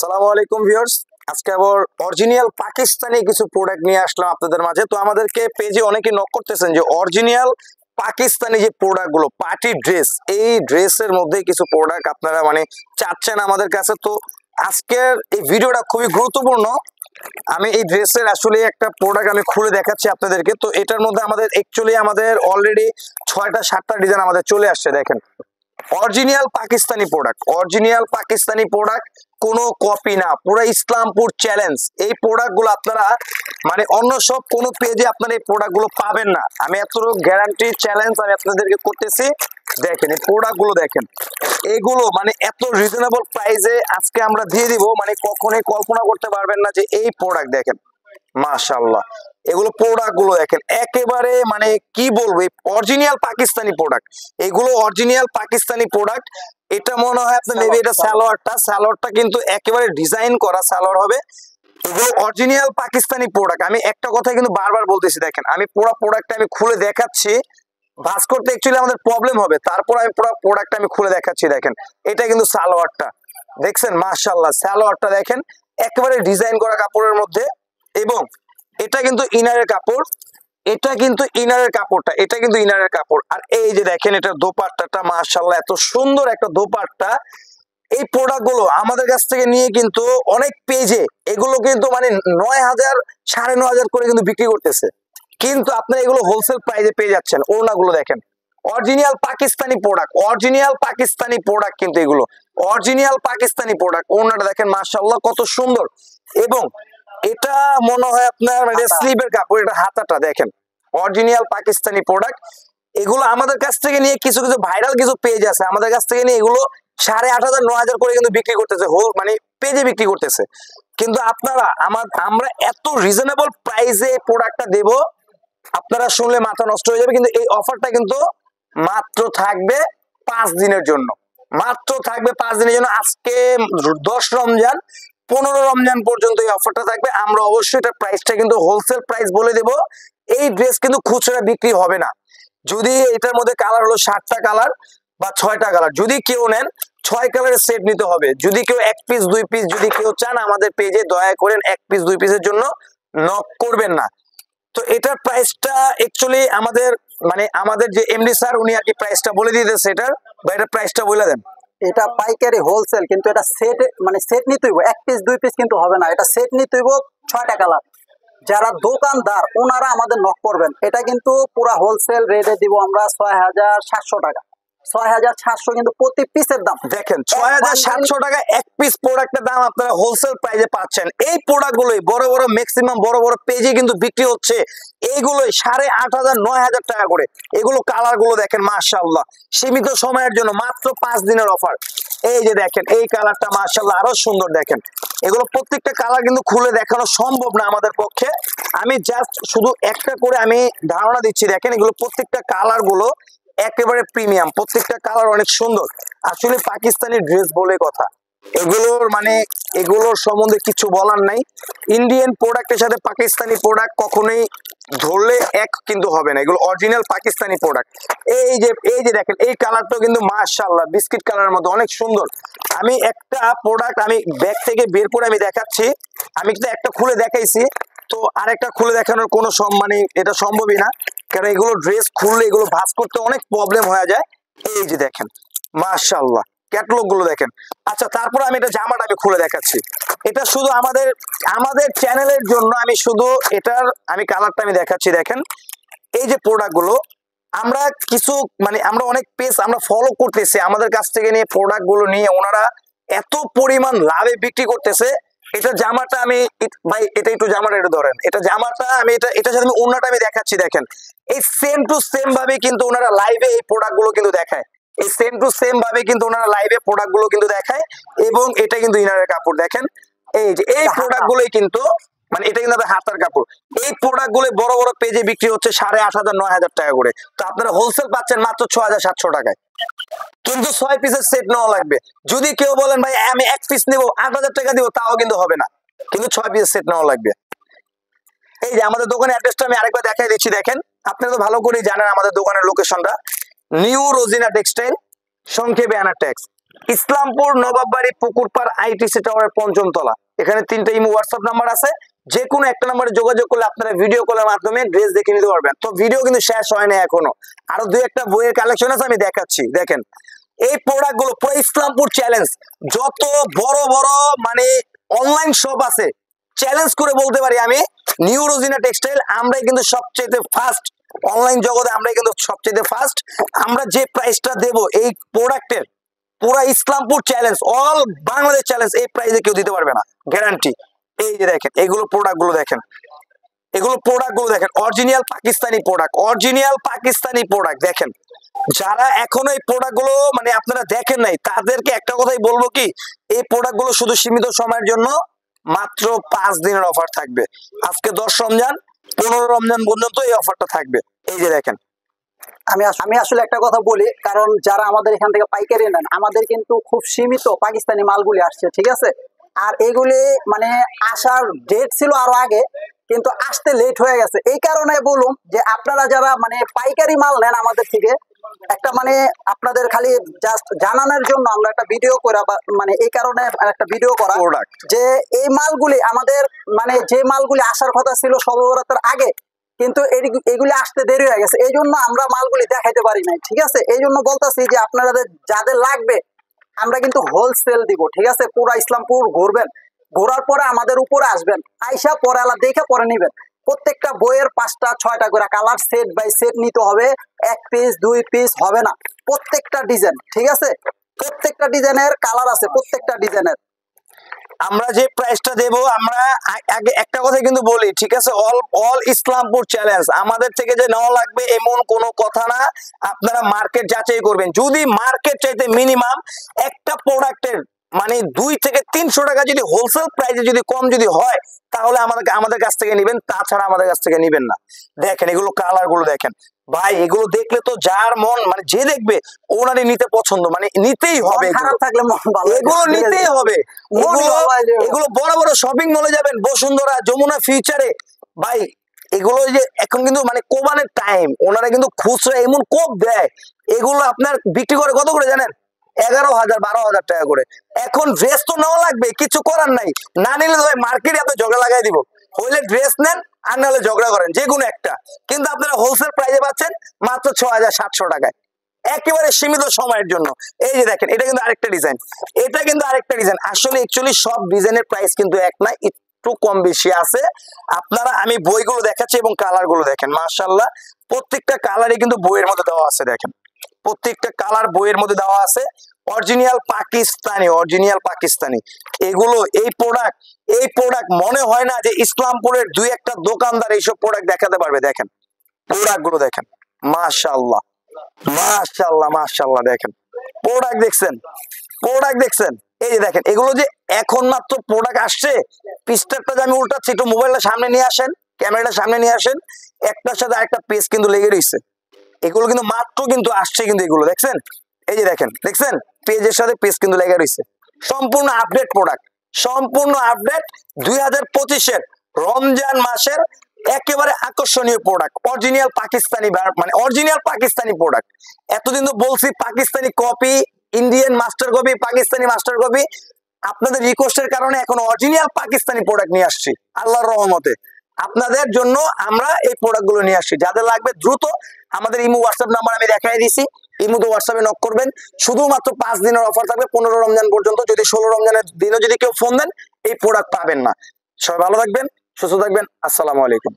সালামু আলাইকুম ভিউয়ার্স, আজকে আবার অরিজিনাল পাকিস্তানি কিছু প্রোডাক্ট নিয়ে আসলাম আপনাদের মাঝে। তো আমাদেরকে পেজে অনেকে নক করতেছেন যে অরিজিনাল পাকিস্তানি যে প্রোডাক্ট গুলো পার্টি ড্রেস, এই ড্রেসের মধ্যে কিছু প্রোডাক্ট আপনারা চাচ্ছেন আমাদের কাছে। তো আজকের এই ভিডিওটা খুবই গুরুত্বপূর্ণ। আমি এই ড্রেসের আসলে একটা প্রোডাক্ট আমি খুলে দেখাচ্ছি আপনাদেরকে। তো এটার মধ্যে আমাদের অলরেডি 6টা 7টা ডিজাইন আমাদের চলে আসছে। দেখেন, অরিজিনাল পাকিস্তানি প্রোডাক্ট, কোনো কপি না, পুরো ইসলামপুর চ্যালেঞ্জ। এই প্রোডাক্ট গুলো আপনারা অন্য সব কোন পেজে আপনারা এই প্রোডাক্ট গুলো পাবেন না। আমি এত গ্যারান্টি চ্যালেঞ্জ আমি আপনাদেরকে করতেছি। দেখেন এই প্রোডাক্ট গুলো, দেখেন এগুলো এত রিজনেবল প্রাইসে আজকে আমরা দিয়ে দিব, কখনোই কল্পনা করতে পারবেন না যে এই প্রোডাক্ট দেখেন মাশাআল্লাহ। এগুলো প্রোডাক্ট গুলো দেখেন একেবারে কি বলবো, অরিজিনাল পাকিস্তানি প্রোডাক্ট। এগুলো অরিজিনাল পাকিস্তানি প্রোডাক্ট। এটা মনে হয় আপনার মেবি এটা সালোয়ারটা কিন্তু একেবারে ডিজাইন করা সালোয়ার হবে। এগুলো অরিজিনাল পাকিস্তানি প্রোডাক্ট। আমি একটা কথা কিন্তু বারবার বলতেছি, দেখেন আমি পুরো প্রোডাক্টটা আমি খুলে দেখাচ্ছি। ভাঁজ করতে অ্যাকচুয়ালি আমাদের প্রবলেম হবে, তারপর আমি পুরো প্রোডাক্টটা আমি খুলে দেখাচ্ছি। দেখেন এটা কিন্তু সালোয়ারটা, দেখছেন মাশাআল্লাহ। সালোয়ারটা দেখেন একেবারে ডিজাইন করা কাপড়ের মধ্যে, এবং এটা কিন্তু ইনারের কাপড়, এটা কিন্তু ইনারের কাপড়। আর এই যে দেখেন এটা দোপাট্টাটা মাশাআল্লাহ, এত সুন্দর একটা দোপাট্টা। এই প্রোডাক্ট গুলো আমাদের কাছ থেকে নিয়ে কিন্তু অনেক পেজে এগুলো কিন্তু 9,000 9,500 করে কিন্তু বিক্রি করতেছে, কিন্তু আপনারা এগুলো হোলসেল প্রাইসে পেয়ে যাচ্ছেন। ওড়নাগুলো দেখেন অরিজিনাল পাকিস্তানি প্রোডাক্ট, কিন্তু এগুলো অরিজিনাল পাকিস্তানি প্রোডাক্ট। ওড়নাটা দেখেন মাশাআল্লাহ কত সুন্দর, এবং এটা মনে হয় আপনার স্লিভের কাপড়, এটা হাতাটা দেখেন অরিজিনাল পাকিস্তানি প্রোডাক্ট। এগুলো আমাদের কাছ থেকে নিয়ে কিছু ভাইরাল কিছু পেজ আছে, আমাদের কাছ থেকে নিয়ে এগুলো 8,500 9,000 করে কিন্তু বিক্রি করতেছে, পেজে বিক্রি করতেছে। কিন্তু আমরা এত রিজনেবল প্রাইসে প্রোডাক্টটা দেব, আপনারা শুনলে মাথা নষ্ট হয়ে যাবে। কিন্তু এই অফারটা কিন্তু মাত্র থাকবে 5 দিনের জন্য, আজকে 10 রমজান 15 রমজান পর্যন্ত এই অফারটা থাকবে। আমরা অবশ্যই এটা প্রাইসটা কিন্তু হোলসেল প্রাইস বলে দেব। এই ড্রেস কিন্তু খুচরা বিক্রি হবে না। যদি এটার মধ্যে কালার হলো 7টা কালার বা 6টা কালার, যদি কেউ নেন 6 কালারের সেট নিতে হবে। যদি কেউ 1 পিস 2 পিস যদি কেউ চান, আমাদের পেজে দয়া করে 1 পিস 2 পিসের জন্য নক করবেন না। তো এটার প্রাইসটা অ্যাকচুয়ালি আমাদের যে এমডি স্যার উনি আর কি প্রাইসটা বলে দিতেছে এটার, বা এটার প্রাইসটা বলে দেন। এটা পাইকারি হোলসেল, কিন্তু এটা সেট নিতে হইব, 1 পিস 2 পিস কিন্তু হবে না, এটা সেট নিতে হইব 6টা কালার। যারা দোকানদার ওনারা আমাদের নক করবেন। এটা কিন্তু পুরা হোলসেল রেটে দিব আমরা 6,700 টাকা, 6,700 কিন্তু প্রতি পিসের দাম। দেখেন 6,700 টাকা এক পিস প্রোডাক্টের দাম আপনারা হোলসেল প্রাইসে পাচ্ছেন। এই প্রোডাক্টগুলোই বড় ম্যাক্সিমাম বড় পেজে কিন্তু বিক্রি হচ্ছে এইগুলোই 8,500 9,000 টাকা করে। এগুলো কালার গুলো দেখেন মাশাআল্লাহ, সীমিত সময়ের জন্য মাত্র 5 দিনের অফার। এই যে দেখেন এই কালারটা মাশাআল্লাহ আরো সুন্দর। দেখেন এগুলো প্রত্যেকটা কালার কিন্তু খুলে দেখানো সম্ভব না আমাদের পক্ষে, আমি জাস্ট শুধু একটা করে আমি ধারণা দিচ্ছি। দেখেন এগুলো প্রত্যেকটা কালার গুলো একেবারে প্রিমিয়াম, প্রত্যেকটা কালার অনেক সুন্দর। আসলে পাকিস্তানি ড্রেস বলে কথা, এগুলোর সম্বন্ধে কিছু বলার নাই। ইন্ডিয়ান প্রোডাক্টের সাথে পাকিস্তানি প্রোডাক্ট কখনোই ধরলে এক কিন্তু হবে না, এগুলো অরিজিনাল পাকিস্তানি প্রোডাক্ট। এই যে দেখেন এই কালারটাও কিন্তু মাশাআল্লাহ বিস্কিট কালারের মতো অনেক সুন্দর। আমি একটা প্রোডাক্ট আমি ব্যাগ থেকে বের করে আমি দেখাচ্ছি, আমি কিন্তু একটা খুলে দেখাইছি, তো আরেকটা খুলে দেখানোর কোনো এটা সম্ভবই না, কারণ এগুলো ড্রেস খুললে এগুলো ভাঁজ করতে অনেক প্রবলেম হয়ে যায়। এই যে দেখেন মাশাআল্লাহ ক্যাটালগ গুলো দেখেন। আচ্ছা তারপর আমি এটা জামাটা আমি খুলে দেখাচ্ছি। এটা শুধু আমাদের চ্যানেলের জন্য আমি শুধু এটার কালারটা আমি দেখাচ্ছি। দেখেন এই যে প্রোডাক্ট গুলো আমরা কিছু আমরা অনেক পেজ আমরা ফলো করতেছি, আমাদের কাছ থেকে নিয়ে প্রোডাক্ট গুলো নিয়ে ওনারা এত পরিমাণ লাভে বিক্রি করতেছে। এটা জামাটা ভাই এটা একটু জামাটা একটু ধরেন, এটা জামাটা এটার সাথে আমি ওড়নাটা আমি দেখাচ্ছি। দেখেন এই সেম টু সেম ভাবে কিন্তু ওনারা লাইভে এই প্রোডাক্ট গুলো কিন্তু দেখায়, এই সেম টু সেম ভাবে কিন্তু ওনারা লাইভে প্রোডাক্ট গুলো কিন্তু দেখায়। এবং এটা কিন্তু ইনারের কাপড়। দেখেন এই যে এই প্রোডাক্ট গুলোই কিন্তু এটা কিন্তু হাতার কাপড়। এই প্রোডাক্ট গুলো বড় পেজে বিক্রি হচ্ছে 8,500 9,000 টাকা করে, তো আপনারা হোলসেল পাচ্ছেন মাত্র 6,700 টাকায়। কিন্তু 6 পিসের সেট নেওয়া লাগবে। যদি কেউ বলেন ভাই আমি 1 পিস নেবো 8,000 টাকা দিব, তাও কিন্তু হবে না, কিন্তু 6 পিসের সেট নেওয়া লাগবে। এই যে আমাদের দোকানের অ্যাড্রেসটা আমি আরেকবার দেখাই দিচ্ছি। দেখেন আপনারা তো ভালো করেই জানেন আমাদের দোকানের লোকেশনটা, নিউ রোজিনা টেক্সটাইল, সংক্ষেপে আনার ট্যাক্স। ইসলামপুর নবাববাড়ি পুকুরপাড় আইটিসি টাওয়ারের 5ম তলা। এখানে 3টা ইমো হোয়াটসঅ্যাপ নাম্বার আছে, যে কোনো একটা নাম্বারে যোগাযোগ করলে আপনারা ভিডিও কলের মাধ্যমে ড্রেস দেখে নিতে পারবেন। তো ভিডিও কিন্তু শেষ হয় না এখনো, আরো 2-1টা বইয়ের কালেকশন আছে, আমি দেখাচ্ছি। দেখেন এই প্রোডাক্ট গুলো পুরো ইসলামপুর চ্যালেঞ্জ। যত বড় বড় মানে অনলাইন শপ আছে, চ্যালেঞ্জ করে বলতে পারি আমি, নিউ রোজিনা টেক্সটাইল আমরাই কিন্তু সবচেয়ে ফার্স্ট অনলাইন জগতে, আমরাই কিন্তু সবচেয়ে ফার্স্ট। আমরা যে প্রাইসটা দেব এই প্রোডাক্টের, পুরা Islampur challenge, all Bangladesh challenge, এই প্রাইসে কেউ দিতে পারবে না, গ্যারান্টি। এই যে দেখেন এগুলো প্রোডাক্ট গুলো দেখেন, এগুলো প্রোডাক্ট গুলো দেখেন, original Pakistani product, original Pakistani product. দেখেন যারা এখনো এই প্রোডাক্ট গুলো মানে আপনারা দেখেন নাই, তাদেরকে একটা কথাই বলবো কি, এই প্রোডাক্ট গুলো শুধু সীমিত সময়ের জন্য, মাত্র 5 দিনের অফার থাকবে। আজকে 10 রমজান, 15 রমজান পর্যন্ত এই অফারটা থাকবে। এই যে দেখেন, আমি আসলে একটা কথা বলি, কারণ যারা আমাদের এখান থেকে পাইকারি নেন, আমাদের কিন্তু খুব সীমিত পাকিস্তানি মালগুলি আসছে, ঠিক আছে। আর এগুলি মানে আসার ডেট ছিল আরো আগে, কিন্তু আসতে লেট হয়ে গেছে। এই কারণে বলুন যে আপনারা যারা মানে পাইকারি মাল নেন আমাদের থেকে, একটা মানে আপনাদের খালি জাস্ট জানানোর জন্য আমরা একটা ভিডিও করা, মানে এই কারণে একটা ভিডিও করা যে এই মালগুলি আমাদের মানে যে মালগুলি আসার কথা ছিল শবে বরাতের আগে, কিন্তু এগুলি আসতে দেরি হয়ে গেছে, এই জন্য আমরা মালগুলি দেখাইতে পারি নাই, ঠিক আছে। এই জন্য বলতেছি যে আপনাদের যাদের লাগবে আমরা কিন্তু হোলসেল দিব, ঠিক আছে। পুরা ইসলামপুর ঘুরবেন, ঘোরার পরে আমাদের উপরে আসবেন, আইসা পরে আলা দেখে পরে নিবেন। প্রত্যেকটা বইয়ের 5টা 6টা করে কালার সেট বাই সেট নিতে হবে, 1 পিস 2 পিস হবে না, প্রত্যেকটা ডিজাইন, ঠিক আছে। প্রত্যেকটা ডিজাইনের কালার আছে, প্রত্যেকটা ডিজাইনের। আমরা যে প্রাইসটা দেব, আমরা আগে একটা কথা কিন্তু বলি, ঠিক আছে, অল ইসলামপুর চ্যালেঞ্জ, আমাদের থেকে যে নেওয়া লাগবে এমন কোনো কথা না। আপনারা মার্কেট যাচাই করবেন, যদি মার্কেট চাইতে মিনিমাম একটা প্রোডাক্টের মানে 2 থেকে 300 টাকা যদি হোলসেল প্রাইসে যদি কম যদি হয়, তাহলে আমাদের কাছ থেকে নেবেন, তাছাড়া আমাদের কাছ থেকে নেবেন না। দেখেন এগুলো কালার গুলো দেখেন ভাই, এগুলো দেখলে তো যার মন মানে যে দেখবে ওনারই নিতে পছন্দ, মানে নিতেই হবে, খারাপ থাকলে এগুলো নিতেই হবে। এগুলো বড় বড় শপিং মলে যাবেন, বসুন্ধরা, যমুনা, ফিউচারে, ভাই এগুলো যে এখন কিন্তু মানে কোবানের টাইম, ওনারা কিন্তু খুচরা এমন কোপ দেয়, এগুলো আপনার বিক্রি করে কত করে জানেন? 11,000 12,000 টাকা করে। এখন ড্রেস তো নেওয়া লাগবে, কিছু করার নাই, না নিলে তো মার্কেটে আপনি ঝগড়া লাগাই দিব, হইলে ড্রেস নেন আর নাহলে ঝগড়া করেন, যে কোনো একটা। কিন্তু আপনারা হোলসেল প্রাইসে পাচ্ছেন মাত্র 6,700 টাকায়, একেবারে সীমিত সময়ের জন্য। এই যে দেখেন এটা কিন্তু আরেকটা ডিজাইন, এটা কিন্তু আরেকটা ডিজাইন। আসলে অ্যাকচুয়ালি সব ডিজাইনের প্রাইস কিন্তু এক না, একটু কম বেশি আছে। আপনারা আমি বইগুলো দেখাচ্ছি এবং কালার গুলো দেখেন, মাশাআল্লাহ প্রত্যেকটা কালারই কিন্তু বইয়ের মধ্যে দেওয়া আছে। দেখেন প্রত্যেকটা কালার বইয়ের মধ্যে দেওয়া আছে, অরিজিনাল পাকিস্তানি, অরিজিনাল পাকিস্তানি। এগুলো এই প্রোডাক্ট মনে হয় না যে ইসলামপুরের 2-1টা দোকানদার এইসব প্রোডাক্ট দেখাতে পারবে। দেখেন প্রোডাক্ট গুলো দেখেন, মাশাআল্লাহ মাশাআল্লাহ মাশাআল্লাহ। দেখেন প্রোডাক্ট দেখছেন, প্রোডাক্ট দেখছেন। এই যে দেখেন এগুলো যে এখন মাত্র প্রোডাক্ট আসছে, পিসটারটা যে আমি উল্টাচ্ছি, একটু মোবাইলটা সামনে নিয়ে আসেন, ক্যামেরাটা সামনে নিয়ে আসেন, একটার সাথে আরেকটা পেজ কিন্তু লেগে রয়েছে। এগুলো কিন্তু মাত্র কিন্তু আসছে, কিন্তু এগুলো দেখছেন, এই যে দেখেন, দেখছেন পেজের সাথে পেজ কিন্তু লেগে রয়েছে। সম্পূর্ণ আপডেট প্রোডাক্ট, সম্পূর্ণ আপডেট 2025-এর রমজান মাসের একেবারে আকর্ষণীয় প্রোডাক্ট, অরিজিনাল পাকিস্তানি, মানে অরিজিনাল পাকিস্তানি প্রোডাক্ট। এতদিন তো বলছি Pakistani copy, Indian master copy, Pakistani master copy, আপনাদের রিকোয়েস্টের কারণে এখন অরিজিনাল পাকিস্তানি প্রোডাক্ট নিয়ে আসছি আল্লাহর রহমতে। আপনাদের জন্য আমরা এই প্রোডাক্ট গুলো নিয়ে আসছি। যাদের লাগবে দ্রুত আমাদের ইমো হোয়াটসঅ্যাপ নাম্বার আমি দেখাই দিছি, ইমোতে হোয়াটসঅ্যাপে নক করবেন। শুধুমাত্র 5 দিনের অফার থাকবে, 15 রমজান পর্যন্ত। যদি 16 রমজানের দিনও যদি কেউ ফোন দেন, এই প্রোডাক্ট পাবেন না। সবাই ভালো থাকবেন, সুস্থ থাকবেন, আসসালামু আলাইকুম।